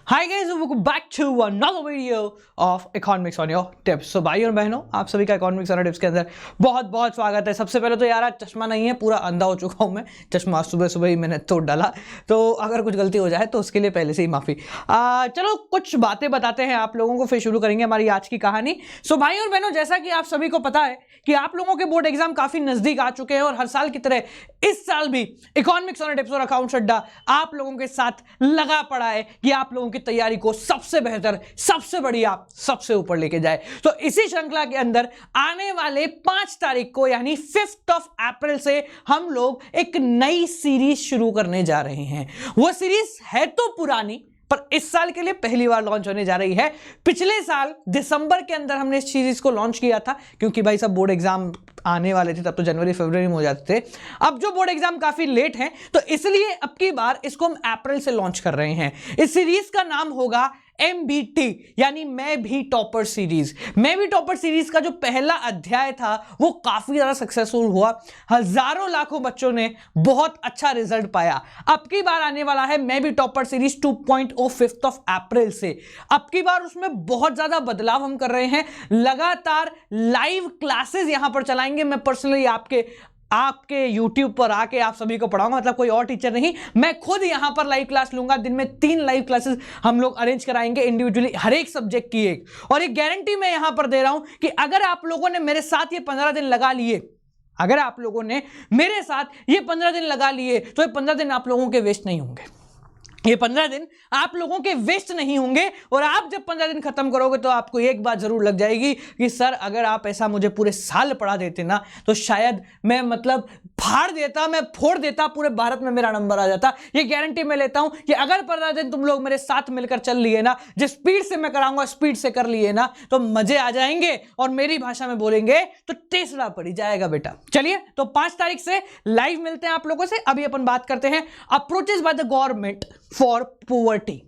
Hi guys, welcome back to another video of economics on your tips. So भाई और बहनों, आप सभी का इकोनॉमिक्स ऑन टिप्स के अंदर बहुत बहुत स्वागत है। सबसे पहले तो यार आज चश्मा नहीं है, पूरा अंधा हो चुका हूं मैं। चश्मा सुबह सुबह ही मैंने तोड़ डाला, तो अगर कुछ गलती हो जाए तो उसके लिए पहले से ही माफी। चलो कुछ बातें बताते हैं आप लोगों को, फिर शुरू करेंगे हमारी आज की कहानी। सो भाई और बहनों, जैसा कि आप सभी को पता है कि आप लोगों के बोर्ड एग्जाम काफी नजदीक आ चुके हैं और हर साल की तरह इस साल भी इकोनॉमिक्स ऑन टिप्स और अकाउंट्स अड्डा आप लोगों के साथ लगा पड़ा है कि आप लोगों की तैयारी को सबसे बेहतर, सबसे बढ़िया, सबसे ऊपर लेके जाए। तो इसी श्रृंखला के अंदर आने वाले 5 तारीख को यानी 5 अप्रैल से हम लोग एक नई सीरीज शुरू करने जा रहे हैं। वो सीरीज है तो पुरानी, पर इस साल के लिए पहली बार लॉन्च होने जा रही है। पिछले साल दिसंबर के अंदर हमने इस सीरीज को लॉन्च किया था, क्योंकि भाई सब बोर्ड एग्जाम आने वाले थे, तब तो जनवरी फरवरी में हो जाते थे। अब जो बोर्ड एग्जाम काफी लेट हैं, तो इसलिए अब की बार इसको हम अप्रैल से लॉन्च कर रहे हैं। इस सीरीज का नाम होगा MBT यानी मैं भी टॉपर सीरीज। मैं भी टॉपर सीरीज का जो पहला अध्याय था वो काफी ज्यादा सक्सेसफुल हुआ। हजारों लाखों बच्चों ने बहुत अच्छा रिजल्ट पाया। अब की बार आने वाला है मैं भी टॉपर सीरीज 2.0 5 अप्रैल से। अब की बार उसमें बहुत ज्यादा बदलाव हम कर रहे हैं। लगातार लाइव क्लासेस यहां पर चलाएंगे। मैं पर्सनली आपके YouTube पर आके आप सभी को पढ़ाऊंगा, मतलब कोई और टीचर नहीं, मैं खुद यहां पर लाइव क्लास लूंगा। दिन में 3 लाइव क्लासेस हम लोग अरेंज कराएंगे इंडिविजुअली, हर एक सब्जेक्ट की एक। और एक गारंटी मैं यहां पर दे रहा हूं कि अगर आप लोगों ने मेरे साथ ये 15 दिन लगा लिए, अगर आप लोगों ने मेरे साथ ये 15 दिन लगा लिए, तो ये 15 दिन आप लोगों के वेस्ट नहीं होंगे। ये 15 दिन आप लोगों के वेस्ट नहीं होंगे। और आप जब 15 दिन खत्म करोगे तो आपको एक बात जरूर लग जाएगी कि सर अगर आप ऐसा मुझे पूरे साल पढ़ा देते ना, तो शायद मैं मतलब फाड़ देता, मैं फोड़ देता, पूरे भारत में मेरा नंबर आ जाता। ये गारंटी मैं लेता हूं कि अगर 15 दिन तुम लोग मेरे साथ मिलकर चल लिए ना, जिस स्पीड से मैं कराऊंगा स्पीड से कर लिए ना, तो मजे आ जाएंगे। और मेरी भाषा में बोलेंगे तो टेसड़ा पड़ी जाएगा बेटा। चलिए, तो 5 तारीख से लाइव मिलते हैं आप लोगों से। अभी अपन बात करते हैं approaches by the government for poverty.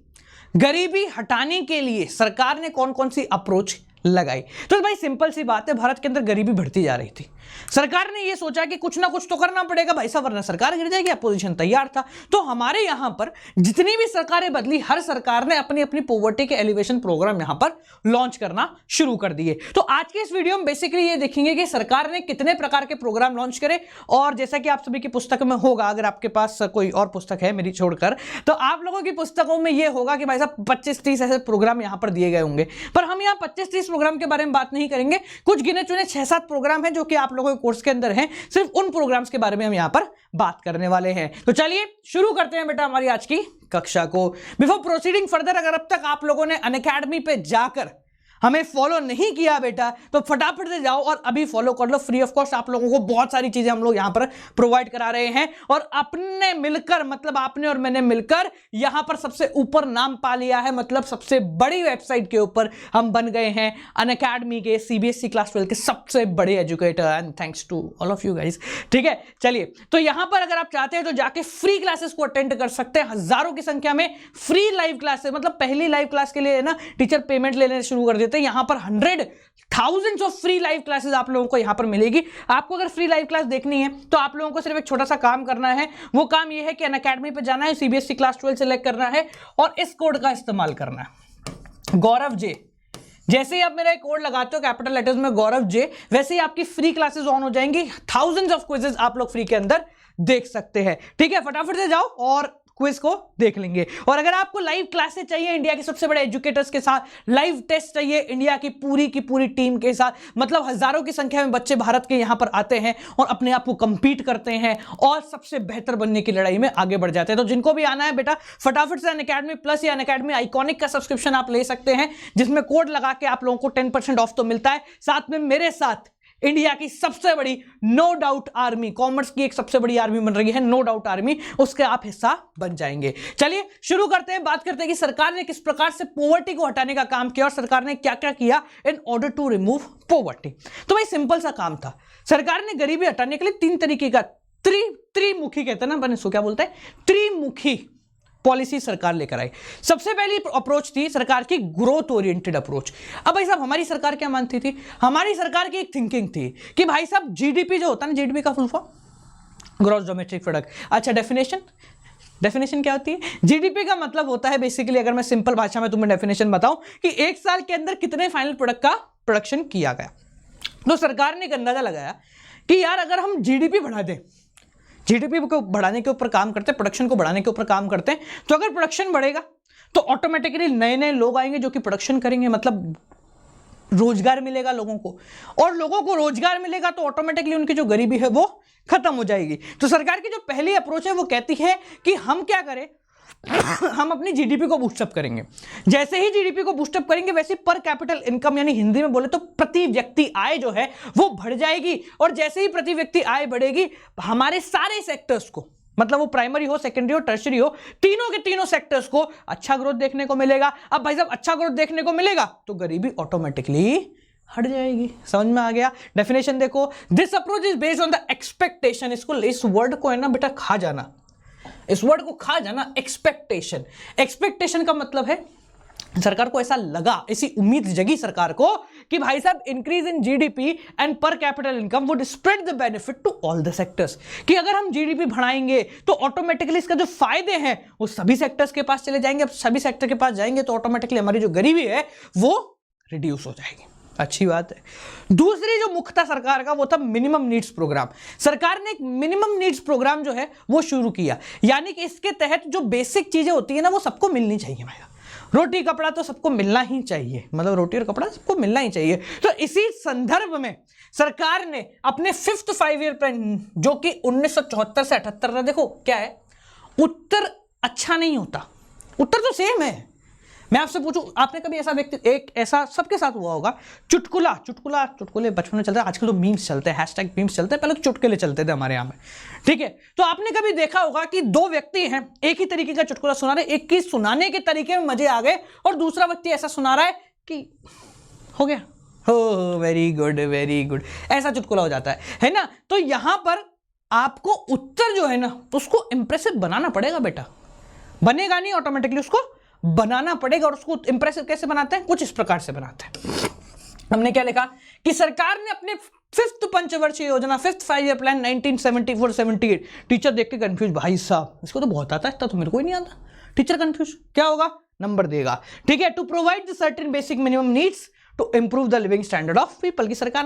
गरीबी हटाने के लिए सरकार ने कौन कौन सी अप्रोच लगाई। तो भाई सिंपल सी बात है, भारत के अंदर गरीबी बढ़ती जा रही थी। सरकार ने यह सोचा कि कुछ ना कुछ तो करना पड़ेगा भाई साहब, वरना सरकार गिर जाएगी। अपोजिशन तैयार था। तो हमारे यहां पर जितनी भी सरकारें बदली, हर सरकार ने अपनी अपनी पॉवर्टी के एलिवेशन प्रोग्राम यहां पर लॉन्च करना शुरू कर दिए। तो आज के इस वीडियो में बेसिकली ये देखेंगे कि सरकार ने कितने प्रकार के प्रोग्राम लॉन्च करे। और जैसा कि आप सभी की पुस्तक में होगा, अगर आपके पास कोई और पुस्तक है मेरी छोड़कर, तो आप लोगों की पुस्तकों में यह होगा कि भाई साहब 25-30 ऐसे प्रोग्राम यहां पर दिए गए होंगे। पर हम यहां 25-30 प्रोग्राम के बारे में बात नहीं करेंगे। कुछ गिने चुने 6-7 प्रोग्राम हैं जो कि आप लोगों के कोर्स के अंदर हैं। सिर्फ उन प्रोग्राम्स के बारे में हम यहां पर बात करने वाले हैं। तो चलिए शुरू करते हैं बेटा हमारी आज की कक्षा को। बिफोर प्रोसीडिंग फर्दर, अगर अब तक आप लोगों ने अनअकैडमी पे जाकर हमें फॉलो नहीं किया बेटा, तो फटाफट से जाओ और अभी फॉलो कर लो। फ्री ऑफ कॉस्ट आप लोगों को बहुत सारी चीजें हम लोग यहां पर प्रोवाइड करा रहे हैं। और अपने मिलकर, मतलब आपने और मैंने मिलकर यहां पर सबसे ऊपर नाम पा लिया है। मतलब सबसे बड़ी वेबसाइट के ऊपर हम बन गए हैं, अनअकैडमी के CBSE क्लास 12 के सबसे बड़े educator. And thanks to all of you guys. ठीक है, चलिए, तो यहां पर अगर आप चाहते हैं तो जाके फ्री क्लासेस को अटेंड कर सकते हैं। हजारों की संख्या में फ्री लाइव क्लासेस, मतलब पहली लाइव क्लास के लिए ना टीचर पेमेंट लेने शुरू कर देते। यहां पर 100,000 ऑफ फ्री लाइव क्लासेस आप लोगों को यहां पर मिलेगी। आपको अगर फ्री लाइव क्लास देखनी है तो आप लोगों को सिर्फ एक छोटा सा काम करना है। वो काम यह है कि अनअकैडमी पे जाना है, CBSE क्लास 12 सेलेक्ट करना है और इस कोड का इस्तेमाल करना है, गौरव जे। जैसे ही आप मेरा एक कोड लगाते हो कैपिटल लेटर्स में गौरव जे, वैसे ही आपकी फ्री क्लासेस ऑन हो जाएंगी। थाउजेंड्स ऑफ क्विजेस आप लोग फ्री के अंदर देख सकते हैं। ठीक है, फटाफट से जाओ और क्विज को देख लेंगे। और अगर आपको लाइव क्लासेस चाहिए इंडिया के सबसे बड़े एजुकेटर्स के साथ, लाइव टेस्ट चाहिए इंडिया की पूरी टीम के साथ, मतलब हजारों की संख्या में बच्चे भारत के यहां पर आते हैं और अपने आप को कंपीट करते हैं और सबसे बेहतर बनने की लड़ाई में आगे बढ़ जाते हैं। तो जिनको भी आना है बेटा, फटाफट से अनअकैडमी प्लस या अनअकैडमी आइकॉनिक का सब्सक्रिप्शन आप ले सकते हैं, जिसमें कोड लगा के आप लोगों को 10% ऑफ तो मिलता है। साथ में मेरे साथ इंडिया की सबसे बड़ी नो डाउट आर्मी, कॉमर्स की एक सबसे बड़ी आर्मी बन रही है नो डाउट आर्मी, उसके आप हिस्सा बन जाएंगे। चलिए शुरू करते हैं, बात करते हैं कि सरकार ने किस प्रकार से पॉवर्टी को हटाने का काम किया और सरकार ने क्या क्या किया in order to remove poverty. तो भाई सिंपल सा काम था। सरकार ने गरीबी हटाने के लिए 3 तरीके का त्रिमुखी कहते हैं ना अपन, इसको क्या बोलते हैं, त्रिमुखी पॉलिसी सरकार लेकर आई। सबसे पहली अप्रोच थी सरकार की ग्रोथ ओरिएंटेड अप्रोच। अब भाई साहब हमारी सरकार क्या मानती थी, हमारी सरकार की एक थिंकिंग थी कि भाई साहब GDP जो होता है ना, GDP का full form gross domestic product. अच्छा, डेफिनेशन डेफिनेशन क्या होती है? जीडीपी का मतलब होता है बेसिकली, अगर मैं सिंपल भाषा में तुम्हें डेफिनेशन बताऊं, कि एक साल के अंदर कितने फाइनल प्रोडक्ट का प्रोडक्शन किया गया। तो सरकार ने एक अंदाजा लगाया कि यार अगर हम जीडीपी बढ़ा दें, जीडीपी को बढ़ाने के ऊपर काम करते हैं, प्रोडक्शन को बढ़ाने के ऊपर काम करते हैं, तो अगर प्रोडक्शन बढ़ेगा तो ऑटोमेटिकली नए नए लोग आएंगे जो कि प्रोडक्शन करेंगे, मतलब रोजगार मिलेगा लोगों को, और लोगों को रोजगार मिलेगा तो ऑटोमेटिकली उनकी जो गरीबी है वो खत्म हो जाएगी। तो सरकार की जो पहली अप्रोच है वो कहती है कि हम क्या करें, हम अपनी जीडीपी को बूस्टअप करेंगे। जैसे ही जीडीपी को बूस्टअप करेंगे वैसे पर कैपिटल इनकम, यानी हिंदी में बोले तो प्रति व्यक्ति आय जो है वो बढ़ जाएगी, और जैसे ही प्रति व्यक्ति आय बढ़ेगी हमारे सारे सेक्टर्स को, मतलब वो प्राइमरी हो, सेकेंडरी हो, टर्शियरी हो, तीनों के तीनों सेक्टर्स को अच्छा ग्रोथ देखने को मिलेगा। अब भाई साहब अच्छा ग्रोथ देखने को मिलेगा तो गरीबी ऑटोमेटिकली हट जाएगी। समझ में आ गया? डेफिनेशन देखो, this approach is based on the expectation. इसको, इस वर्ड को है ना बेटा खा जाना, इस वर्ड को खा जाना, एक्सपेक्टेशन। एक्सपेक्टेशन का मतलब है सरकार को ऐसा लगा, ऐसी उम्मीद जगी सरकार को कि भाई साहब increase in GDP and per capita income would spread the benefit to all the sectors, कि अगर हम जीडीपी बढ़ाएंगे तो ऑटोमेटिकली इसका जो फायदे हैं वो सभी सेक्टर्स के पास चले जाएंगे। अब सभी सेक्टर के पास जाएंगे तो ऑटोमेटिकली हमारी जो गरीबी है वो रिड्यूस हो जाएगी। अच्छी बात है। दूसरी जो मुख्य था सरकार का वो था मिनिमम नीड्स प्रोग्राम। सरकार ने एक मिनिमम नीड्स प्रोग्राम जो है वो शुरू किया, यानी कि इसके तहत जो बेसिक चीजें होती है ना वो सबको मिलनी चाहिए भाई। रोटी कपड़ा तो सबको मिलना ही चाहिए, मतलब रोटी और कपड़ा सबको मिलना ही चाहिए। तो इसी संदर्भ में सरकार ने अपने 5th 5 ईयर प्लान, जो कि 1974 से 78 था, देखो क्या है, उत्तर अच्छा नहीं होता, उत्तर तो सेम है। मैं आपसे पूछूं, आपने कभी ऐसा व्यक्ति, एक ऐसा सबके साथ हुआ होगा, चुटकुले बचपन में चलते हैं, आजकल तो मीम्स चलते हैं, हैशटैग मीम्स चलते हैं, पहले तो चुटकुले चलते थे हमारे यहाँ में, ठीक है। तो आपने कभी देखा होगा कि दो व्यक्ति हैं, एक ही तरीके का चुटकुला सुना रहे, एक की सुनाने के तरीके में मजे आ गए और दूसरा व्यक्ति ऐसा सुना रहा है कि हो गया, हो वेरी गुड, ऐसा चुटकुला हो जाता है ना। तो यहां पर आपको उत्तर जो है ना उसको इंप्रेसिव बनाना पड़ेगा बेटा, बनेगा नहीं, ऑटोमेटिकली उसको बनाना पड़ेगा। और उसको इंप्रेसिव कैसे बनाते हैं? कुछ इस प्रकार से बनाते हैं। हमने क्या लिखा कि सरकार ने अपने 5th पंचवर्षीय योजना, 5th 5 ईयर प्लान 1974-78, टीचर देख के कंफ्यूज, भाई साहब इसको तो बहुत आता है, इतना तो मेरे को ही नहीं आता। टीचर कंफ्यूज, क्या होगा? नंबर देगा, ठीक है। To provide the certain basic minimum needs to improve the living standard of people, की सरकार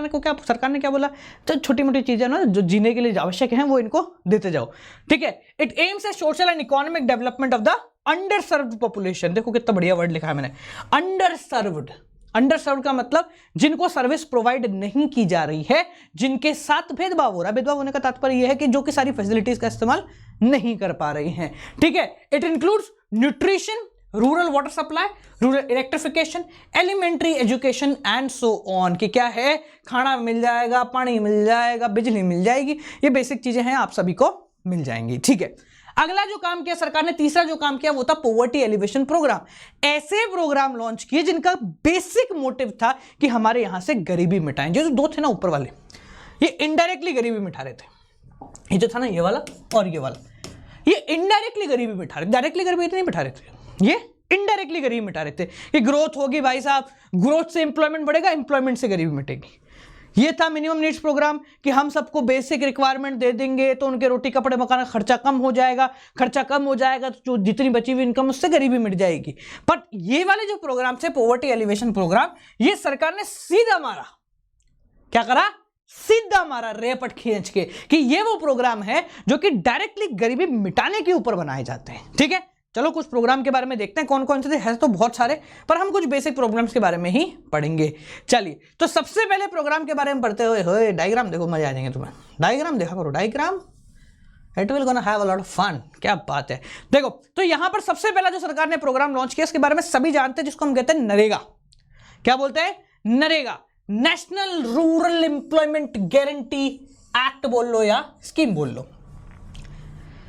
ने क्या बोला, तो छोटी मोटी चीजें ना जो जीने के लिए आवश्यक हैं वो इनको देते जाओ, ठीक है। It aims eight social and economic development of the under served population. देखो कितना बढ़िया वर्ड लिखा है मैंने, अंडर सर्व्ड का मतलब जिनको सर्विस प्रोवाइड नहीं की जा रही है, जिनके साथ भेदभाव हो रहा है। भेदभाव होने का तात्पर्य यह है कि जो कि सारी फैसिलिटीज का इस्तेमाल नहीं कर पा रही हैं, ठीक है। It includes nutrition, rural water supply, rural electrification, elementary education and so on, कि क्या है, खाना मिल जाएगा, पानी मिल जाएगा, बिजली मिल जाएगी, ये बेसिक चीजें हैं, आप सभी को मिल जाएंगी, ठीक है। अगला जो काम किया सरकार ने, तीसरा जो काम किया वो था पॉवर्टी एलिवेशन प्रोग्राम। ऐसे प्रोग्राम लॉन्च किए जिनका बेसिक मोटिव था कि हमारे यहां से गरीबी मिटाएं। जो दो थे ना ऊपर वाले, ये इनडायरेक्टली गरीबी मिटा रहे थे, ये जो था ना ये वाला और ये वाला, ये इनडायरेक्टली गरीबी मिटा रहे, डायरेक्टली गरीबी नहीं मिटा रहे थे, ये इनडायरेक्टली गरीबी मिटा रहे थे कि ग्रोथ होगी भाई साहब, ग्रोथ से इंप्लॉयमेंट बढ़ेगा, इंप्लॉयमेंट से गरीबी मिटेगी। ये था मिनिमम नीड्स प्रोग्राम कि हम सबको बेसिक रिक्वायरमेंट दे देंगे तो उनके रोटी कपड़े मकान का खर्चा कम हो जाएगा, खर्चा कम हो जाएगा तो जो जितनी बची हुई इनकम उससे गरीबी मिट जाएगी। बट ये वाले जो प्रोग्राम थे पॉवर्टी एलिवेशन प्रोग्राम, ये सरकार ने सीधा मारा, क्या करा, सीधा मारा रेपट खींच के, कि ये वो प्रोग्राम है जो कि डायरेक्टली गरीबी मिटाने के ऊपर बनाए जाते हैं, ठीक है। चलो कुछ प्रोग्राम के बारे में देखते हैं, कौन कौन से थे, है तो बहुत सारे, पर हम कुछ बेसिक प्रोग्राम्स के बारे में ही पढ़ेंगे। चलिए, तो सबसे पहले प्रोग्राम के बारे में पढ़ते हुए डायग्राम देखो, मजा आ जाएंगे तुम्हें, डायग्राम देखा करो, diagram, it will gonna have a lot of fun. क्या बात है, देखो तो यहां पर सबसे पहला जो सरकार ने प्रोग्राम लॉन्च किया इसके बारे में सभी जानते हैं, जिसको हम कहते हैं नरेगा। क्या बोलते हैं? NREGA, national rural employment guarantee act बोल लो या स्कीम बोल लो।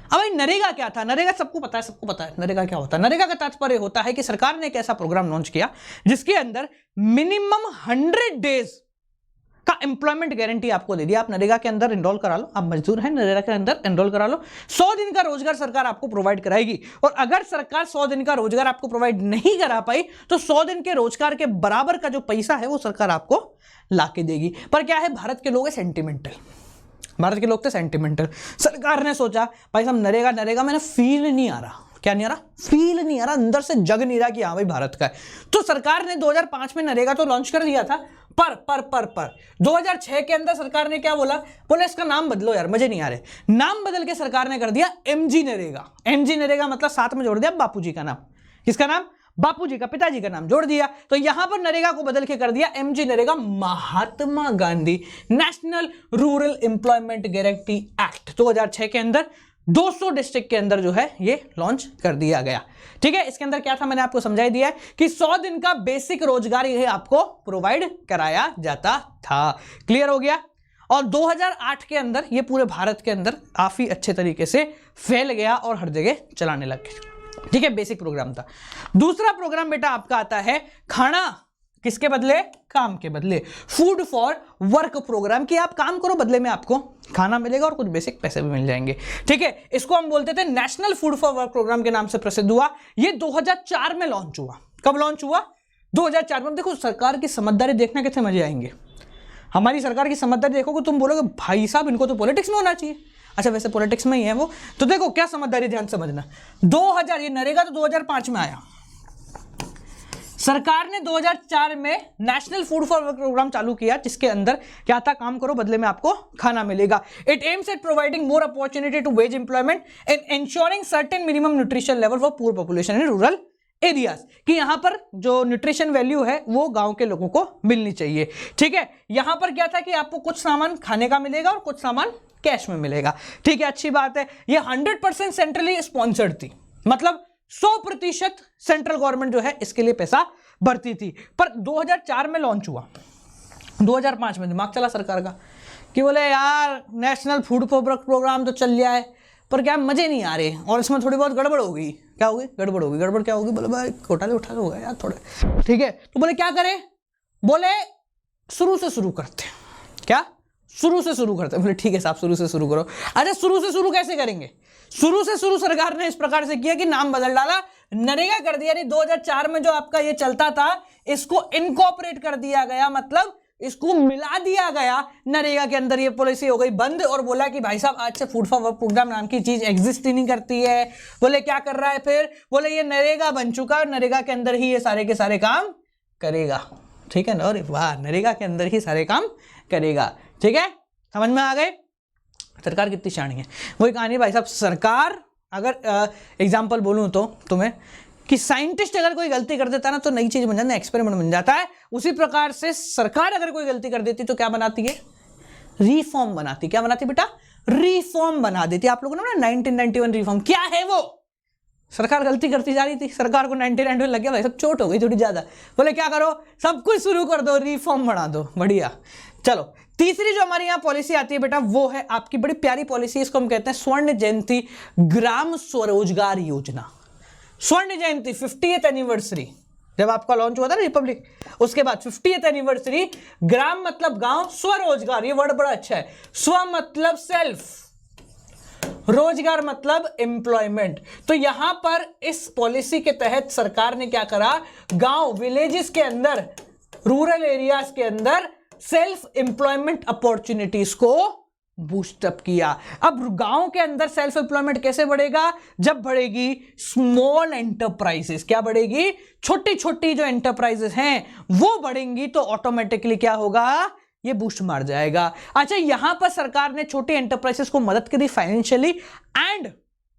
अब भाई नरेगा क्या था? नरेगा सबको पता है नरेगा क्या होता है। नरेगा का तात्पर्य होता है कि सरकार ने एक ऐसा प्रोग्राम लॉन्च किया जिसके अंदर मिनिमम 100 डेज का एम्प्लॉयमेंट गारंटी आपको दे दिया। आप नरेगा के अंदर एनरोल करा लो, आप मजदूर हैं, नरेगा के अंदर एनरोल करा लो, 100 दिन का रोजगार सरकार आपको प्रोवाइड कराएगी। और अगर सरकार 100 दिन का रोजगार आपको प्रोवाइड नहीं करा पाई तो 100 दिन के रोजगार के बराबर का जो पैसा है वो सरकार आपको ला के देगी। पर क्या है, भारत के लोग हैं सेंटिमेंटल, भारत के लोग थे सेंटिमेंटल। सरकार ने सोचा भाई साहब नरेगा मैंने फील नहीं आ रहा, क्या नहीं आ रहा, फील नहीं आ रहा, अंदर से जग नहीं रहा कि हाँ भाई भारत का है। तो सरकार ने 2005 में नरेगा तो लॉन्च कर दिया था, पर 2006 के अंदर सरकार ने क्या बोला, बोले इसका नाम बदलो यार, मजे नहीं आ रहे। नाम बदल के सरकार ने कर दिया एमजी नरेगा। एमजी नरेगा मतलब साथ में जोड़ दिया बापूजी का नाम। किसका नाम? बापूजी का, पिताजी का नाम जोड़ दिया। तो यहां पर नरेगा को बदल के कर दिया MG NREGA, Mahatma Gandhi national rural employment guarantee act 2006 के अंदर 200 डिस्ट्रिक्ट के अंदर जो है ये लॉन्च कर दिया गया। ठीक है, इसके अंदर क्या था मैंने आपको समझाई दिया है कि 100 दिन का बेसिक रोजगार ये आपको प्रोवाइड कराया जाता था। क्लियर हो गया? और 2008 के अंदर ये पूरे भारत के अंदर काफी अच्छे तरीके से फैल गया और हर जगह चलाने लग गए। ठीक है, बेसिक प्रोग्राम था। दूसरा प्रोग्राम बेटा आपका आता है खाना किसके बदले? काम के बदले। फूड फॉर वर्क प्रोग्राम, कि आप काम करो बदले में आपको खाना मिलेगा और कुछ बेसिक पैसे भी मिल जाएंगे। ठीक है, इसको हम बोलते थे national food for work programme के नाम से प्रसिद्ध हुआ। ये 2004 में लॉन्च हुआ। कब लॉन्च हुआ? 2004 में। देखो सरकार की समझदारी देखना कितने मजे आएंगे। हमारी सरकार की समझदारी देखोगे तुम बोलोगे भाई साहब इनको तो पॉलिटिक्स में होना चाहिए। अच्छा वैसे पॉलिटिक्स में ही है वो। तो देखो क्या समझदारी, ध्यान समझना। 2000 ये नरेगा तो 2005 में आया। सरकार ने 2004 में national food for work programme चालू किया, जिसके अंदर क्या था, काम करो बदले में आपको खाना मिलेगा। It aims at providing more opportunity to wage employment and ensuring certain minimum nutrition level for poor population in rural areas, कि यहां पर जो न्यूट्रिशन वैल्यू है वो गांव के लोगों को मिलनी चाहिए। ठीक है, यहां पर क्या था कि आपको कुछ सामान खाने का मिलेगा और कुछ सामान कैश में मिलेगा। ठीक है, अच्छी बात है। ये 100% सेंट्रली स्पॉन्सर्ड थी, मतलब 100% सेंट्रल गवर्नमेंट जो है इसके लिए पैसा भरती थी। पर 2004 में लॉन्च हुआ, 2005 में दिमाग चला सरकार का कि बोले यार national food for work programme तो चल गया है, पर क्या मजे नहीं आ रहे और इसमें थोड़ी बहुत गड़बड़ हो गई। क्या होगी? गड़बड़ होगी। गड़बड़ क्या होगी? बोले भाई घोटाले उठाले हो गए यार थोड़े। ठीक है, तो बोले क्या करें? बोले शुरू से शुरू करते हैं। क्या? शुरू से शुरू करते हैं। बोले ठीक है साहब शुरू से शुरू करो। अरे शुरू से शुरू कैसे करेंगे? शुरू से शुरू सरकार ने इस प्रकार से किया कि नाम बदल डाला, नरेगा कर दिया। यानी 2004 में जो आपका ये चलता था इसको इनकॉर्पोरेट कर दिया गया, मतलब इसको मिला दिया गया नरेगा के अंदर। ये पॉलिसी हो गई बंद और बोला कि भाई साहब आज से फूड फॉर वर्क प्रोग्राम नाम की चीज एग्जिस्ट ही नहीं करती है। बोले क्या कर रहा है फिर? बोले ये नरेगा बन चुका, नरेगा के अंदर ही ये सारे के सारे काम करेगा। ठीक है ना? अरे वाह, नरेगा के अंदर ही सारे काम करेगा। ठीक है, समझ में आ गए? सरकार कितनी शानी है। वही कहानी भाई साहब, सरकार अगर एग्जाम्पल बोलूं तो तुम्हें कि साइंटिस्ट अगर कोई गलती कर देता है ना तो नई चीज बन जाती है, एक्सपेरिमेंट बन जाता है। उसी प्रकार से सरकार अगर कोई गलती कर देती तो क्या बनाती है? रिफॉर्म बनाती। क्या बनाती बेटा? रिफॉर्म बना देती। आप लोगों ने ना 1991 रिफॉर्म, क्या है वो? सरकार गलती करती जा रही थी, सरकार को 1991 लग गया भाई सब चोट हो गई थोड़ी ज्यादा, बोले क्या करो सब कुछ शुरू कर दो, रिफॉर्म बना दो। बढ़िया। चलो तीसरी जो हमारी यहाँ पॉलिसी आती है बेटा वो है आपकी बड़ी प्यारी पॉलिसी, इसको हम कहते हैं स्वर्ण जयंती ग्राम स्वरोजगार योजना। स्वर्ण जयंती 50th एनिवर्सरी जब आपका लॉन्च हुआ था ना रिपब्लिक, उसके बाद 50th एनिवर्सरी, ग्राम मतलब गांव, स्वरोजगार ये वर्ड बड़ा अच्छा है। स्व मतलब सेल्फ, रोजगार मतलब एम्प्लॉयमेंट। तो यहां पर इस पॉलिसी के तहत सरकार ने क्या करा, गांव विलेजेस के अंदर, रूरल एरियाज के अंदर सेल्फ एम्प्लॉयमेंट अपॉर्चुनिटीज को बूस्टअप किया। अब गांव के अंदर सेल्फ एम्प्लॉयमेंट कैसे बढ़ेगा? जब बढ़ेगी स्मॉल एंटरप्राइजेस। क्या बढ़ेगी? छोटी छोटी जो एंटरप्राइजेस हैं वो बढ़ेंगी तो ऑटोमेटिकली क्या होगा, ये बूस्ट मार जाएगा। अच्छा यहां पर सरकार ने छोटी एंटरप्राइजेस को मदद करी फाइनेंशियली, एंड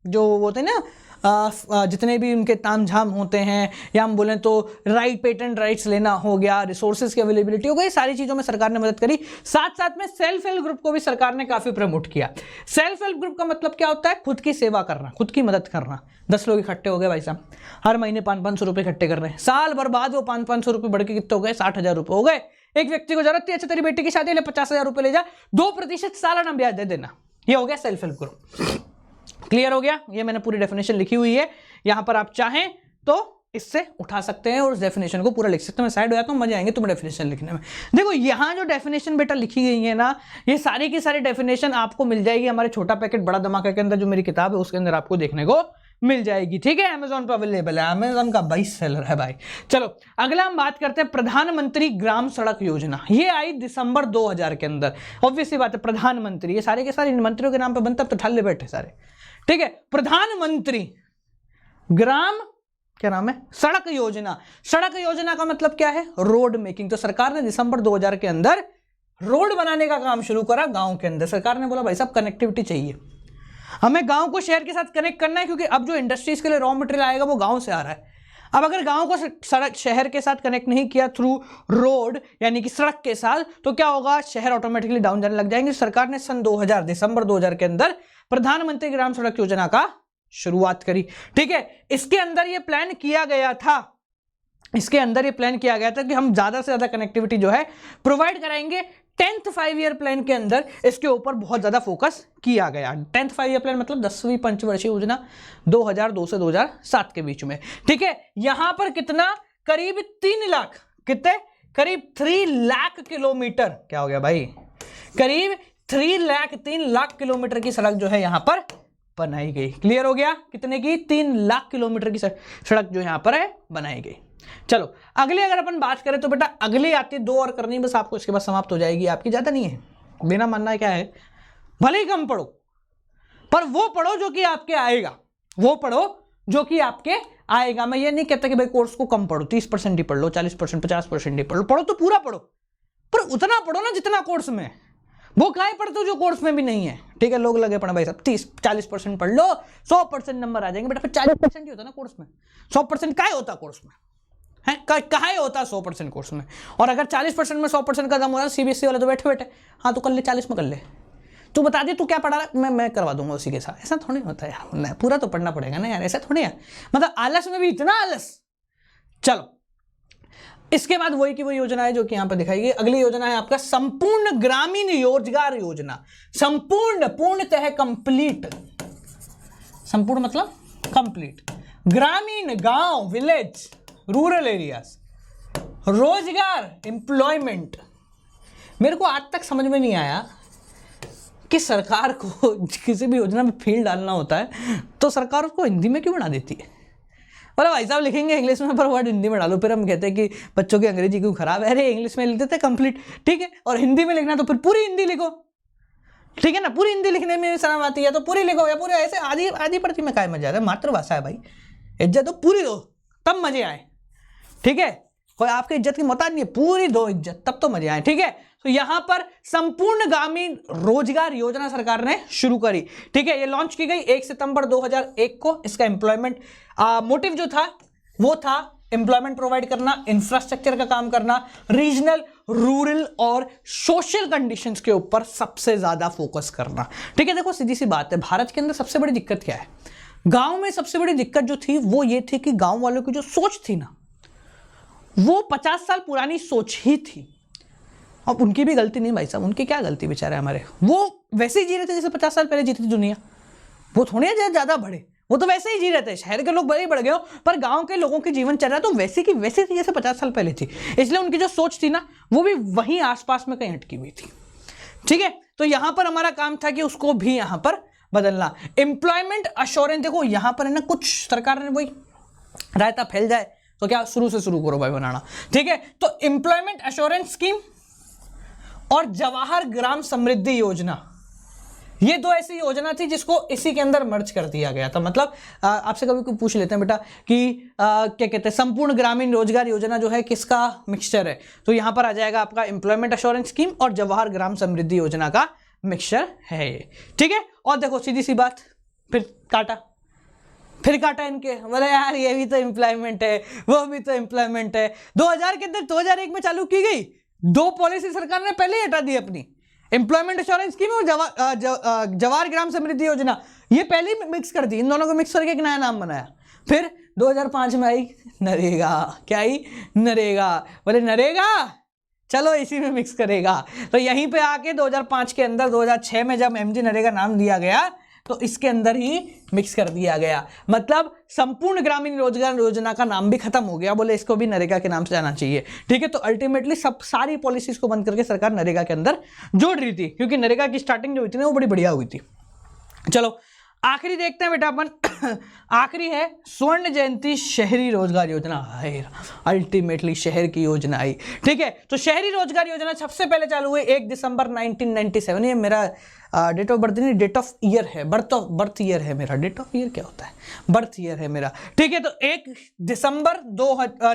जो होते हैं ना जितने भी उनके तामझाम होते हैं, या हम बोलें तो राइट, पेटेंट राइट्स लेना हो गया, रिसोर्सेज की अवेलेबिलिटी हो गई, सारी चीज़ों में सरकार ने मदद करी। साथ साथ में सेल्फ हेल्प ग्रुप को भी सरकार ने काफ़ी प्रमोट किया। सेल्फ हेल्प ग्रुप का मतलब क्या होता है? खुद की सेवा करना, खुद की मदद करना। 10 लोग इकट्ठे हो गए भाई साहब, हर महीने 500-500 रुपये इकट्ठे कर रहे हैं, साल भर बाद वो 500-500 रुपये बढ़ के कितने हो गए? 60,000 रुपये हो गए। एक व्यक्ति को जरूरत थी, अच्छा तेरी बेटी की शादी ले 50,000 रुपये ले जा, 2% सालाना ब्याज दे देना, ये हो गया सेल्फ हेल्प ग्रुप। क्लियर हो गया? ये मैंने पूरी डेफिनेशन लिखी हुई है, यहां पर आप चाहें तो इससे उठा सकते हैं और उस डेफिनेशन को पूरा लिख सकते हैं। मैं साइड हो जाता हूं, मजे आएंगे तुम्हें डेफिनेशन लिखने में। देखो यहां जो डेफिनेशन बेटा लिखी गई है ना, ये सारी की सारी डेफिनेशन आपको मिल जाएगी हमारे छोटा पैकेट बड़ा धमाका के अंदर, जो मेरी किताब है उसके अंदर आपको देखने को मिल जाएगी। ठीक है, अमेजोन पर अवेलेबल है, अमेजोन का बेस्ट सेलर है भाई। चलो अगला हम बात करते हैं प्रधानमंत्री ग्राम सड़क योजना। ये आई दिसंबर 2000 के अंदर। ऑब्वियसली बात है, प्रधानमंत्री, ये सारे के सारे मंत्रियों के नाम पे बनता, अब तो ठल्ले बैठे सारे। ठीक है, प्रधानमंत्री ग्राम, क्या नाम है, सड़क योजना। सड़क योजना का मतलब क्या है, रोड मेकिंग। तो सरकार ने दिसंबर 2000 के अंदर रोड बनाने का काम शुरू करा गांव के अंदर। सरकार ने बोला भाई साहब कनेक्टिविटी चाहिए, हमें गांव को शहर के साथ कनेक्ट करना है, क्योंकि अब जो इंडस्ट्रीज के लिए रॉ मटेरियल आएगा वो गांव से आ रहा है। अब अगर गांव को सड़क शहर के साथ कनेक्ट नहीं किया थ्रू रोड यानी कि सड़क के साथ, तो क्या होगा, शहर ऑटोमेटिकली डाउन जाने लग जाएंगे। सरकार ने सन 2000 दिसंबर 2000 के अंदर प्रधानमंत्री ग्राम सड़क योजना का शुरुआत करी। ठीक है, इसके अंदर ये प्लान किया गया था, कि हम ज्यादा से ज्यादा कनेक्टिविटी जो है प्रोवाइड कराएंगे। 10th 5 ईयर प्लान के अंदर इसके ऊपर बहुत ज्यादा फोकस किया गया। 10th 5 ईयर प्लान मतलब 10वीं पंचवर्षीय योजना 2002 से 2007 के बीच में। ठीक है, यहां पर कितना, करीब 3 लाख, कितने, करीब 3 लाख किलोमीटर, क्या हो गया भाई, करीब 3 लाख किलोमीटर की सड़क जो है यहां पर बनाई गई। क्लियर हो गया, कितने की, 3 लाख किलोमीटर की सड़क जो यहां पर है बनाई गई। चलो अगली अगर अपन बात करें तो बेटा अगली आती 2 और करनी बस आपको, इसके बाद समाप्त हो जाएगी आपकी, ज्यादा नहीं है। मेरा मानना है क्या है, भले ही कम पढ़ो पर वो पढ़ो जो कि आपके आएगा, वो पढ़ो जो कि आपके आएगा। मैं ये नहीं कहता कि भाई कोर्स को कम पढ़ो, 30% ही पढ़ लो, 40%, 50% ही पढ़ लो, पढ़ो तो पूरा पढ़ो, पर उतना पढ़ो ना जितना कोर्स में। वो काहे पढ़ते हो जो कोर्स में भी नहीं है। ठीक है, लोग लगे पढ़ा भाई साहब 30-40% पढ़ लो 100% नंबर आ जाएंगे। बेटा फिर 40% ही होता ना कोर्स में, 100% काहे होता कोर्स में है, काहे होता 100% कोर्स में। और अगर 40% में 100% का दम हो रहा है, सीबीएसई वाले तो बैठे बैठे, हाँ तो कर ले 40 में कर ले, तू बता दे तू क्या पढ़ा रहा है, मैं करवा दूंगा उसी के साथ। ऐसा थोड़ी होता है यार, पूरा तो पढ़ना पड़ेगा ना यार, ऐसा थोड़ी है, मतलब आलस में भी इतना आलस। चलो इसके बाद वही की वही योजना है जो कि यहां पर दिखाई गई। अगली योजना है आपका संपूर्ण ग्रामीण रोजगार योजना। संपूर्ण, पूर्णतः कंप्लीट, संपूर्ण मतलब कंप्लीट, ग्रामीण, गांव, विलेज, रूरल एरियाज, रोजगार, एम्प्लॉयमेंट। मेरे को आज तक समझ में नहीं आया कि सरकार को किसी भी योजना में फील्ड डालना होता है तो सरकार उसको हिंदी में क्यों बना देती है। मतलब भाई साहब लिखेंगे इंग्लिश में पर वर्ड हिंदी में डालो, फिर हम कहते हैं कि बच्चों की अंग्रेजी क्यों खराब है। अरे इंग्लिश में लिख देते कंप्लीट, ठीक है, और हिंदी में लिखना तो फिर पूरी हिंदी लिखो, ठीक है ना, पूरी हिंदी लिखने में शर्म आती है तो पूरी लिखो, या पूरे ऐसे आधी आधी पढ़ती में काय मजा आता है। मातृभाषा है भाई, इज्जत तो पूरी दो तब मजे आए। ठीक है, कोई आपकी इज्जत की मोहताज नहीं है, पूरी दो इज्जत तब तो मजे आए। ठीक है, तो यहां पर संपूर्ण ग्रामीण रोजगार योजना सरकार ने शुरू करी। ठीक है, ये लॉन्च की गई 1 सितंबर 2001 को। इसका एम्प्लॉयमेंट मोटिव जो था वो था एम्प्लॉयमेंट प्रोवाइड करना, इंफ्रास्ट्रक्चर का काम करना, रीजनल, रूरल और सोशल कंडीशंस के ऊपर सबसे ज्यादा फोकस करना। ठीक है, देखो सीधी सी बात है, भारत के अंदर सबसे बड़ी दिक्कत क्या है, गांव में सबसे बड़ी दिक्कत जो थी वो ये थी कि गांव वालों की जो सोच थी ना, वो 50 साल पुरानी सोच ही थी। अब उनकी भी गलती नहीं भाई साहब, उनकी क्या गलती बेचारे हमारे, वो वैसे ही जी रहे थे जैसे 50 साल पहले जीती थी दुनिया। वो थोड़ी ज्यादा बढ़े, वो तो वैसे ही जी रहे थे। शहर के लोग बड़े बढ़ गए हो, पर गांव के लोगों की जीवन चल रहा तो वैसे की वैसे थी जैसे 50 साल पहले थी। इसलिए उनकी जो सोच थी ना वो भी वहीं आसपास में कहीं अटकी हुई थी। ठीक है, तो यहां पर हमारा काम था कि उसको भी यहां पर बदलना। एम्प्लॉयमेंट अश्योरेंस, देखो यहां पर है ना, कुछ सरकार ने वही रायता फैल जाए तो क्या शुरू से शुरू करो भाई बनाना। ठीक है, तो एम्प्लॉयमेंट अश्योरेंस स्कीम और जवाहर ग्राम समृद्धि योजना, ये दो ऐसी योजना थी जिसको इसी के अंदर मर्ज कर दिया गया था। मतलब आपसे कभी कोई पूछ लेते हैं बेटा कि क्या कहते हैं संपूर्ण ग्रामीण रोजगार योजना जो है किसका मिक्सचर है, तो यहां पर आ जाएगा आपका एम्प्लॉयमेंट अश्योरेंस स्कीम और जवाहर ग्राम समृद्धि योजना का मिक्सचर है ये। ठीक है, और देखो सीधी सी बात, फिर काटा इनके, बोले यार ये भी तो एम्प्लॉयमेंट है, वो भी तो एम्प्लॉयमेंट है। 2000 के अंदर 2001 में चालू की गई, 2 पॉलिसी सरकार ने पहले ही हटा दी अपनी, एम्प्लॉयमेंट अश्योरेंस स्कीम और जवाहर ग्राम समृद्धि योजना, ये पहले ही मिक्स कर दी। इन दोनों को मिक्स करके एक नया नाम बनाया। फिर 2005 में आई नरेगा, क्या आई, नरेगा, बोले नरेगा चलो इसी में मिक्स करेगा। तो यहीं पे आके 2005 के अंदर 2006 में जब एमजी नरेगा नाम दिया गया तो इसके अंदर ही मिक्स कर दिया गया। मतलब संपूर्ण ग्रामीण रोजगार योजना का नाम भी खत्म हो गया, बोले इसको भी नरेगा के नाम से जाना चाहिए। ठीक है, तो अल्टीमेटली सारी पॉलिसीज को बंद करके सरकार नरेगा के अंदर जोड़ रही थी, क्योंकि नरेगा की स्टार्टिंग जो हुई थी ना वो बड़ी बढ़िया हुई थी। चलो आखिरी देखते हैं बेटा अपन आखिरी है स्वर्ण जयंती शहरी रोजगार योजना। अल्टीमेटली शहर की योजना आई, ठीक है। तो शहरी रोजगार योजना सबसे पहले चालू हुई 1 दिसंबर 1997। ये मेरा डेट ऑफ बर्थ नहीं, डेट ऑफ ईयर है, बर्थ ईयर है मेरा। डेट ऑफ ईयर क्या होता है? बर्थ ईयर है मेरा, ठीक है। तो 1 दिसंबर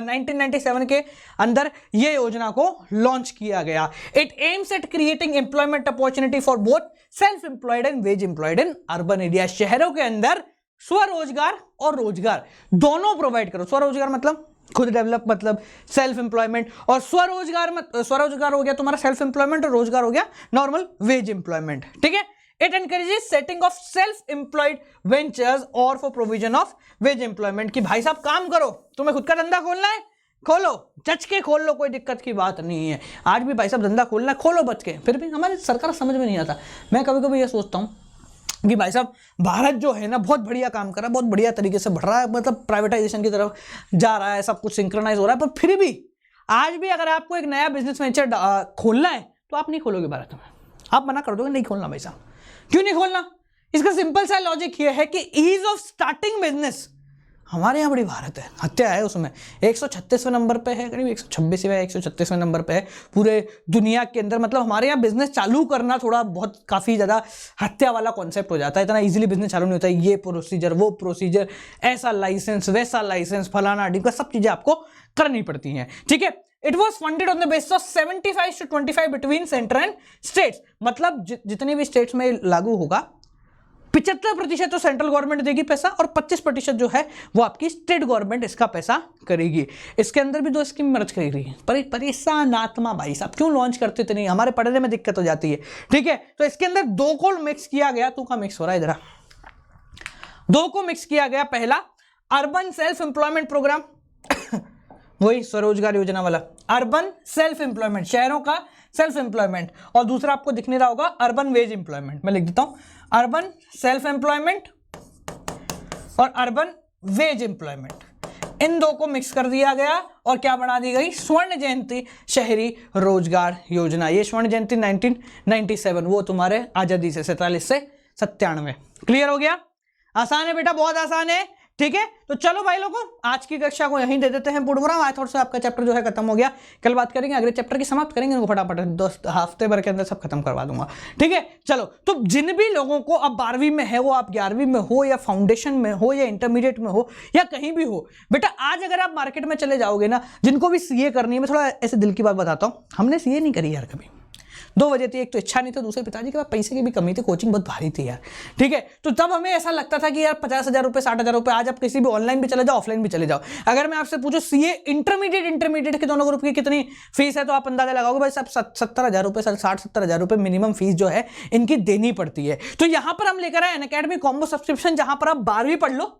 1997 के अंदर ये योजना को लॉन्च किया गया। It aims at creating employment opportunity for both self employed and wage employed in urban area. शहरों के अंदर स्वरोजगार और रोजगार दोनों प्रोवाइड करो। स्वरोजगार मतलब खुद डेवलप, मतलब सेल्फ एम्प्लॉयमेंट, और स्वरोजगार हो गया तुम्हारा सेल्फ एम्प्लॉयमेंट, और रोजगार हो गया नॉर्मल वेज एम्प्लॉयमेंट, ठीक है। It encourages setting of self employed ventures और for provision of wage employment. कि भाई साहब काम करो, तुम्हें खुद का धंधा खोलना है खोलो, जच के खोल लो, कोई दिक्कत की बात नहीं है। आज भी भाई साहब धंधा खोलना है खोलो बच के। फिर भी हमारी सरकार समझ में नहीं आता। मैं कभी कभी ये सोचता हूँ कि भाई साहब भारत जो है ना बहुत बढ़िया काम कर रहा है, बहुत बढ़िया तरीके से बढ़ रहा है, मतलब प्राइवेटाइजेशन की तरफ जा रहा है, सब कुछ सिंक्रोनाइज हो रहा है। पर फिर भी आज भी अगर आपको एक नया बिजनेस वेंचर खोलना है तो आप नहीं खोलोगे भारत में। आप मना कर दोगे नहीं खोलना। भाई साहब क्यों नहीं खोलना? इसका सिंपल सा लॉजिक ये है कि ईज ऑफ स्टार्टिंग बिजनेस हमारे यहाँ बड़ी भारत है। हत्या है उसमें 136वें नंबर पे है, करीब 126वें 136वें नंबर पे है पूरे दुनिया के अंदर। मतलब हमारे यहाँ बिजनेस चालू करना थोड़ा बहुत काफ़ी ज़्यादा हत्या वाला कॉन्सेप्ट हो जाता है। इतना इजीली बिजनेस चालू नहीं होता है। ये प्रोसीजर वो प्रोसीजर, ऐसा लाइसेंस वैसा लाइसेंस, फलाना ढिमका, सब चीज़ें आपको करनी पड़ती हैं, ठीक है। It was funded on the basis of 75 to 25 between centre and states. मतलब जितने भी स्टेट्स में लागू होगा 75% तो सेंट्रल गवर्नमेंट देगी पैसा, और 25% जो है वो आपकी स्टेट गवर्नमेंट इसका पैसा करेगी। इसके अंदर भी 2 स्कीम मर्ज करी रही है। परेशानात्मा भाई साहब क्यों लॉन्च करते थे नहीं, हमारे पढ़ने में दिक्कत हो जाती है, ठीक है। तो इसके अंदर 2 को मिक्स किया गया। तू का मिक्स हो रहा है इधर, 2 को मिक्स किया गया। पहला अर्बन सेल्फ एम्प्लॉयमेंट प्रोग्राम वही स्वरोजगार योजना वाला, अर्बन सेल्फ एम्प्लॉयमेंट, शहरों का सेल्फ एम्प्लॉयमेंट, और दूसरा आपको दिखने रहा होगा अर्बन वेज एम्प्लॉयमेंट। मैं लिख देता हूं अर्बन सेल्फ एम्प्लॉयमेंट और अर्बन वेज एम्प्लॉयमेंट। इन 2 को मिक्स कर दिया गया और क्या बना दी गई? स्वर्ण जयंती शहरी रोजगार योजना। ये स्वर्ण जयंती 1997, वो तुम्हारे आजादी से 47 से 97। क्लियर हो गया? आसान है बेटा, बहुत आसान है, ठीक है। तो चलो भाई लोगों आज की कक्षा को यहीं दे देते हैं पूर्ण। आई थॉट से आपका चैप्टर जो है खत्म हो गया। कल बात करेंगे अगले चैप्टर की, समाप्त करेंगे इनको फटाफट, 2 हफ्ते भर के अंदर सब खत्म करवा दूंगा, ठीक है। चलो, तो जिन भी लोगों को अब 12वीं में है, वो आप 11वीं में हो या फाउंडेशन में हो या इंटरमीडिएट में हो या कहीं भी हो, बेटा आज अगर आप मार्केट में चले जाओगे ना, जिनको भी सीए करनी है, मैं थोड़ा ऐसे दिल की बात बताता हूँ, हमने सीए नहीं करी यार कभी। 2 वजह थी, एक तो इच्छा नहीं था, दूसरे पिताजी के पास पैसे की भी कमी थी, कोचिंग बहुत भारी थी यार, ठीक है। तो तब हमें ऐसा लगता था कि यार 50,000 रुपये 60,000 रुपये, आज आप किसी भी ऑनलाइन भी चले जाओ ऑफलाइन भी चले जाओ, अगर मैं आपसे पूछूं सीए इंटरमीडिएट के दोनों ग्रुप की कितनी फीस है, तो आप अंदाजा लगाओगे भाई सब 70,000 रुपये, 60-70,000 रुपये मिनिमम फीस जो है इनकी देनी पड़ती है। तो यहां पर हम लेकर आए अनअकैडमी कॉम्बो सब्सक्रिप्शन, जहां पर आप 12वीं पढ़ लो,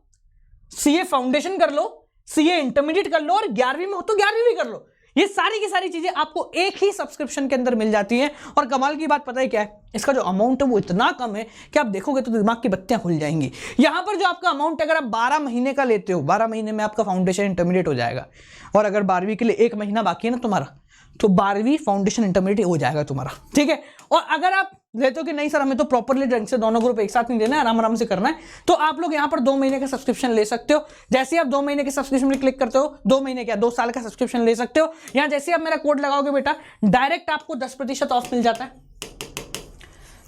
सीए फाउंडेशन कर लो, सीए इंटरमीडिएट कर लो, और 11वीं में हो तो 11वीं भी कर लो। ये सारी की सारी चीजें आपको एक ही सब्सक्रिप्शन के अंदर मिल जाती हैं। और कमाल की बात पता है क्या है? इसका जो अमाउंट है वो इतना कम है कि आप देखोगे तो दिमाग की बत्तियां खुल जाएंगी। यहां पर जो आपका अमाउंट अगर आप 12 महीने का लेते हो, 12 महीने में आपका फाउंडेशन इंटरमीडिएट हो जाएगा, और अगर 12वीं के लिए 1 महीना बाकी है ना तुम्हारा, तो 12वीं फाउंडेशन इंटरमीडिएट हो जाएगा तुम्हारा, ठीक है। और अगर आप लेते हो कि नहीं सर हमें तो प्रॉपरली ढंग से दोनों ग्रुप एक साथ नहीं देना है, आराम आराम से करना है, तो आप लोग यहाँ पर 2 महीने का सब्सक्रिप्शन ले सकते हो। जैसे आप 2 महीने के सब्सक्रिप्शन में क्लिक करते हो, 2 महीने क्या 2 साल का सब्सक्रिप्शन ले सकते हो। यहाँ जैसे आप मेरा कोड लगाओगे बेटा, डायरेक्ट आपको 10% ऑफ मिल जाता है।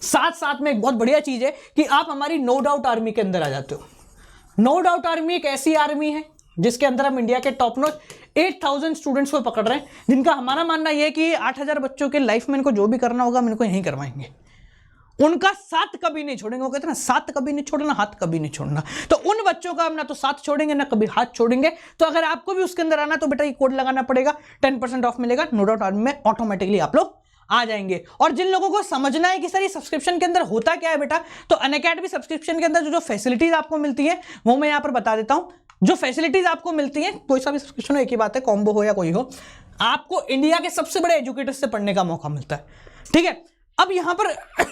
साथ में एक बहुत बढ़िया चीज है कि आप हमारी नो डाउट आर्मी के अंदर आ जाते हो। नो डाउट आर्मी एक ऐसी आर्मी है जिसके अंदर हम इंडिया के टॉप नॉच 8,000 स्टूडेंट्स को पकड़ रहे हैं, जिनका हमारा मानना यह है कि 8,000 बच्चों के लाइफ में इनको जो भी करना होगा हम इनको यहीं करवाएंगे। उनका साथ कभी नहीं छोड़ेंगे। वो कहते हैं ना, साथ कभी नहीं छोड़ना, हाथ कभी नहीं छोड़ना। तो उन बच्चों का हम ना तो साथ छोड़ेंगे ना कभी हाथ छोड़ेंगे। तो अगर आपको भी उसके अंदर आना तो बेटा ये कोड लगाना पड़ेगा, 10% ऑफ मिलेगा। नो डाउट आर्मी में ऑटोमेटिकली आप लोग आ जाएंगे। और जिन लोगों को समझना है कि सर ये सब्सक्रिप्शन के अंदर होता क्या है बेटा, तो अनअकैडमी सब्सक्रिप्शन के अंदर जो फैसिलिटीज आपको मिलती है वो मैं यहाँ पर बता देता हूँ। जो फैसिलिटीज आपको मिलती हैं, कोई सा भी सब्सक्रिप्शन हो, एक ही बात है, कॉम्बो हो या कोई हो, आपको इंडिया के सबसे बड़े एजुकेटर्स से पढ़ने का मौका मिलता है, ठीक है। अब यहां पर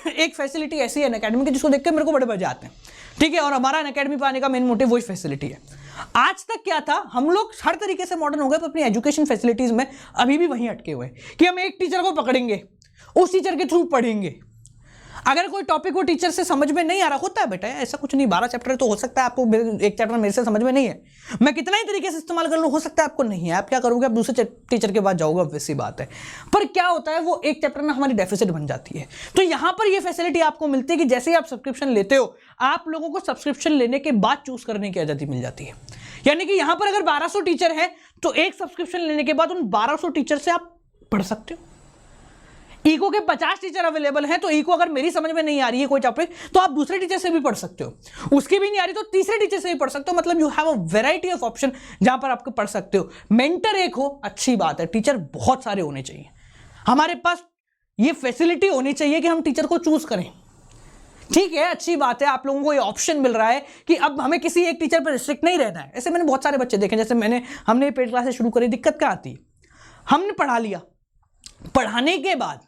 एक फैसिलिटी ऐसी है अनअकैडमी की जिसको देख के मेरे को बड़े मजे आते हैं, ठीक है। और हमारा अनअकैडमी पे आने का मेन मोटिव वही फैसिलिटी है। आज तक क्या था, हम लोग हर तरीके से मॉडर्न हो गए, पर अपनी एजुकेशन फैसिलिटीज में अभी भी वहीं अटके हुए हैं कि हम एक टीचर को पकड़ेंगे, उस टीचर के थ्रू पढ़ेंगे। अगर कोई टॉपिक वो टीचर से समझ में नहीं आ रहा, होता है बेटा, ऐसा कुछ नहीं, 12 चैप्टर तो हो सकता है आपको एक चैप्टर मेरे से समझ में नहीं है, मैं कितना ही तरीके से इस्तेमाल कर लूँ, हो सकता है आपको नहीं है, आप क्या करोगे, आप दूसरे टीचर के पास जाओगे, वैसी बात है। पर क्या होता है, वो एक चैप्टर में हमारी डेफिसिट बन जाती है। तो यहां पर ये फैसिलिटी आपको मिलती है कि जैसे ही आप सब्सक्रिप्शन लेते हो, आप लोगों को सब्सक्रिप्शन लेने के बाद चूज करने की आजादी मिल जाती है। यानी कि यहां पर अगर 1200 टीचर है तो एक सब्सक्रिप्शन लेने के बाद उन 1200 टीचर से आप पढ़ सकते हो। इको के 50 टीचर अवेलेबल हैं, तो इको अगर मेरी समझ में नहीं आ रही है कोई टॉपिक, तो आप दूसरे टीचर से भी पढ़ सकते हो। उसकी भी नहीं आ रही तो तीसरे टीचर से भी पढ़ सकते हो। मतलब you have a variety of option जहां पर आपको पढ़ सकते हो। मेंटर एक हो, अच्छी बात है, टीचर बहुत सारे होने चाहिए। हमारे पास ये फैसिलिटी होनी चाहिए कि हम टीचर को चूज करें। ठीक है, अच्छी बात है, आप लोगों को ये ऑप्शन मिल रहा है कि अब हमें किसी एक टीचर पर रिस्ट्रिक्ट नहीं रहना है। ऐसे मैंने बहुत सारे बच्चे देखे, जैसे हमने पेड क्लासेस शुरू करी, दिक्कत क्या आती है, हमने पढ़ा लिया, पढ़ाने के बाद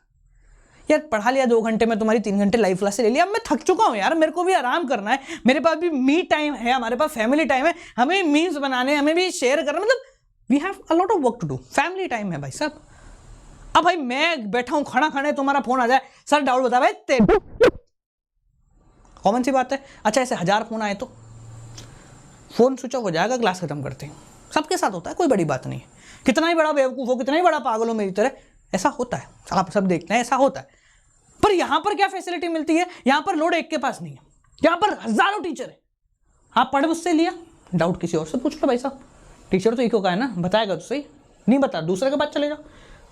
यार पढ़ा लिया 2 घंटे में, तुम्हारी 3 घंटे लाइव क्लास ले लिया, अब मैं थक चुका हूं यार, मेरे को भी आराम करना है, मेरे पास भी मी टाइम है, हमारे पास फैमिली टाइम है, हमें मीम्स बनाने, हमें भी शेयर करना, मतलब we have a lot of work to do, family time है भाई साहब। अब भाई मैं बैठा हूं खड़ा खड़े, तुम्हारा फोन आ जाए, सर डाउट बता भाई, कॉमन सी बात है। अच्छा ऐसे 1000 फोन आए तो फोन स्विच ऑफ हो जाएगा, क्लास खत्म करते हैं, सबके साथ होता है, कोई बड़ी बात नहीं है। कितना ही बड़ा बेवकूफ हो, कितना ही बड़ा पागल हो मेरी तरह, ऐसा होता है, आप सब देखते हैं ऐसा होता है। पर यहां पर क्या फैसिलिटी मिलती है, यहां पर लोड एक के पास नहीं है, यहां पर हजारों टीचर है, आप पढ़ उससे लिया, डाउट किसी और से पूछ लो भाई साहब, टीचर तो इको का है ना, बताएगा तो सही, नहीं बता दूसरे के पास चले जाओ,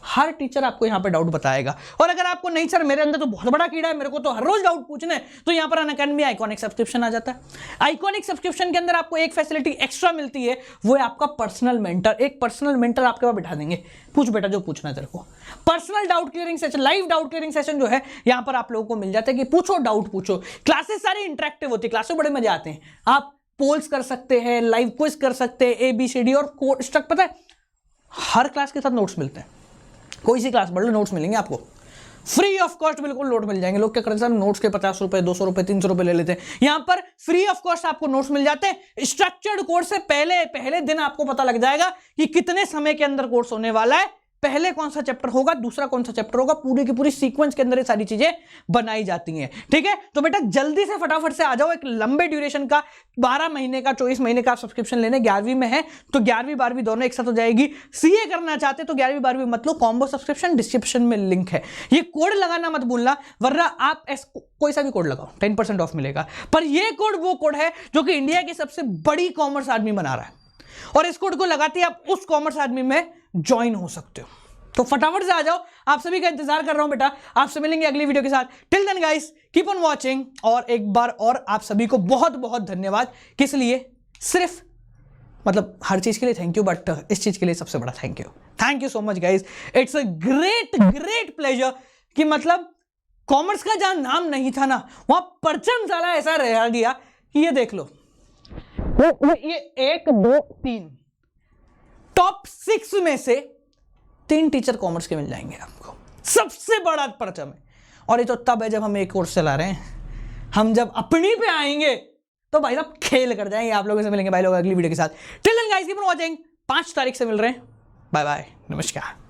हर टीचर आपको यहाँ पर डाउट बताएगा। और अगर आपको नहीं सर मेरे अंदर तो बहुत बड़ा कीड़ा है, मेरे को तो हर रोज डाउट पूछना है, तो यहाँ पर अनअकैडमी आइकॉनिक सब्सक्रिप्शन आ जाता है। आइकॉनिक सब्सक्रिप्शन के अंदर आपको एक फैसिलिटी एक्स्ट्रा मिलती है, वो है आपका पर्सनल मेंटर। एक पर्सनल मेंटर आपके पास बिठा देंगे, पूछ बेटा जो पूछना है तेरे को। Personal doubt clearing session, live doubt clearing session जो है यहाँ पर आप लोगों को मिल जाता है कि पूछो डाउट पूछो। क्लासेस सारी इंटरेक्टिव होती है, क्लासेस बड़े मजे आते हैं, आप पोल्स कर सकते हैं, लाइव क्विज कर सकते हैं, ABCD और कोड स्ट्रक्चर, पता है हर क्लास के साथ नोट्स मिलते हैं, कोई सी क्लास पढ़ लो नोट्स मिलेंगे आपको फ्री ऑफ कॉस्ट, बिल्कुल नोट मिल जाएंगे। लोग क्या करते हैं नोट्स के 50 रुपए 200 रुपए 300 रुपए ले लेते हैं, यहां पर फ्री ऑफ कॉस्ट आपको नोट्स मिल जाते हैं। स्ट्रक्चर्ड कोर्स से पहले दिन आपको पता लग जाएगा कि कितने समय के अंदर कोर्स होने वाला है, पहले कौन सा चैप्टर होगा, दूसरा कौन सा चैप्टर होगा, पूरी की पूरी सीक्वेंस के अंदर ये सारी चीजें बनाई जाती हैं। ठीक है, तो बेटा जल्दी से फटाफट से आ जाओ, एक लंबे ड्यूरेशन का 12 महीने का 24 महीने का आप सब्सक्रिप्शन लेने, 11वीं में है तो 11वीं 12वीं दोनों एक साथ हो जाएगी। CA करना चाहते तो 11वीं 12वीं मत लो, कॉम्बो सब्सक्रिप्शन डिस्क्रिप्शन में लिंक है, ये कोड लगाना मत भूलना, वरना आप कोई सा भी कोड लगाओ 10% ऑफ मिलेगा। पर ये कोड वो कोड है जो कि इंडिया की सबसे बड़ी कॉमर्स आदमी बना रहा है, और इस कोड को लगाते ही आप उस कॉमर्स आदमी में ज्वाइन हो सकते हो। तो फटाफट से आ जाओ, आप सभी का इंतजार कर रहा हूं बेटा, आपसे मिलेंगे अगली वीडियो के साथ। Till then guys keep on watching, और एक बार और आप सभी को बहुत बहुत धन्यवाद। किस लिए, सिर्फ मतलब हर चीज के लिए थैंक यू, बट इस चीज के लिए सबसे बड़ा thank you so much guys. It's a great pleasure कि मतलब कॉमर्स का जहां नाम नहीं था ना, वहां परचम साला ऐसा रह दिया कि ये देख लो, ये 1 2 3 टॉप 6 में से 3 टीचर कॉमर्स के मिल जाएंगे आपको, सबसे बड़ा परचम है। और ये तो तब है जब हम एक कोर्स चला रहे हैं, हम जब अपनी पे आएंगे तो भाई साहब खेल कर जाएंगे। आप लोगों से मिलेंगे भाई लोग अगली वीडियो के साथ। Till then guys keep on watching, 5 तारीख से मिल रहे हैं, बाय बाय, नमस्कार।